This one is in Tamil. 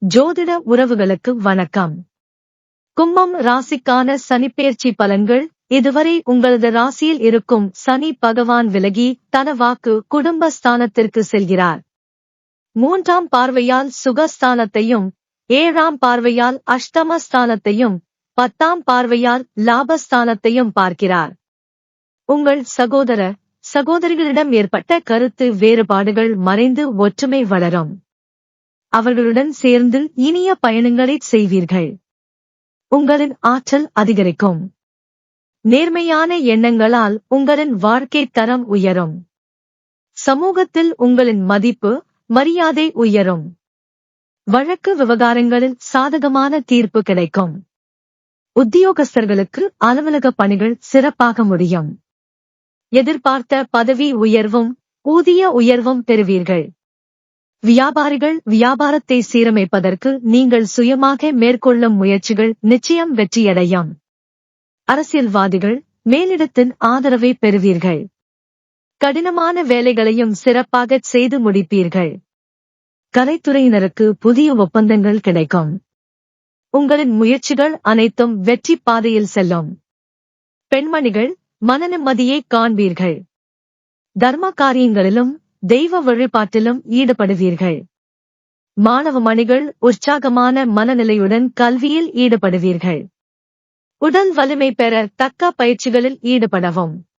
ஜோதிட உறவுகளுக்கு வணக்கம். கும்பம் ராசிக்கான சனிப்பெயர்ச்சி பலன்கள். இதுவரை உங்களது ராசியில் இருக்கும் சனி பகவான் விலகி தன வாக்கு குடும்ப ஸ்தானத்திற்கு செல்கிறார். 3ஆம் பார்வையால் சுகஸ்தானத்தையும் 7ஆம் பார்வையால் அஷ்டமஸ்தானத்தையும் 10ஆம் பார்வையால் லாபஸ்தானத்தையும் பார்க்கிறார். உங்கள் சகோதர சகோதரிகளிடம் ஏற்பட்ட கருத்து வேறுபாடுகள் மறைந்து ஒற்றுமை வளரும். அவர்களுடன் சேர்ந்து இனிய பயணங்களை செய்வீர்கள். உங்களின் ஆற்றல் அதிகரிக்கும். நேர்மையான எண்ணங்களால் உங்களின் வாழ்க்கை தரம் உயரும். சமூகத்தில் உங்களின் மதிப்பு மரியாதை உயரும். வழக்கு விவகாரங்களில் சாதகமான தீர்ப்பு கிடைக்கும். உத்தியோகஸ்தர்களுக்கு அலுவலக பணிகள் சிறப்பாக முடியும். எதிர்பார்த்த பதவி உயர்வும் ஊதிய உயர்வும் பெறுவீர்கள். வியாபாரிகள் வியாபாரத்தை சீரமைப்பதற்கு நீங்கள் சுயமாக மேற்கொள்ளும் முயற்சிகள் நிச்சயம் வெற்றியடையும். அரசியல்வாதிகள் மேலிடத்தின் ஆதரவை பெறுவீர்கள். கடினமான வேலைகளையும் சிறப்பாக செய்து முடிப்பீர்கள். கலைத்துறையினருக்கு புதிய ஒப்பந்தங்கள் கிடைக்கும். உங்களின் முயற்சிகள் அனைத்தும் வெற்றி பாதையில் செல்லும். பெண்மணிகள் மனநிம்மதியை காண்பீர்கள். தர்ம காரியங்களிலும் தெய்வ வழிபாட்டிலும் ஈடுபடுவீர்கள். மாணவ மணிகள் உற்சாகமான மனநிலையுடன் கல்வியில் ஈடுபடுவீர்கள். உடல் வலிமை பெற தக்க பயிற்சிகளில் ஈடுபடவும்.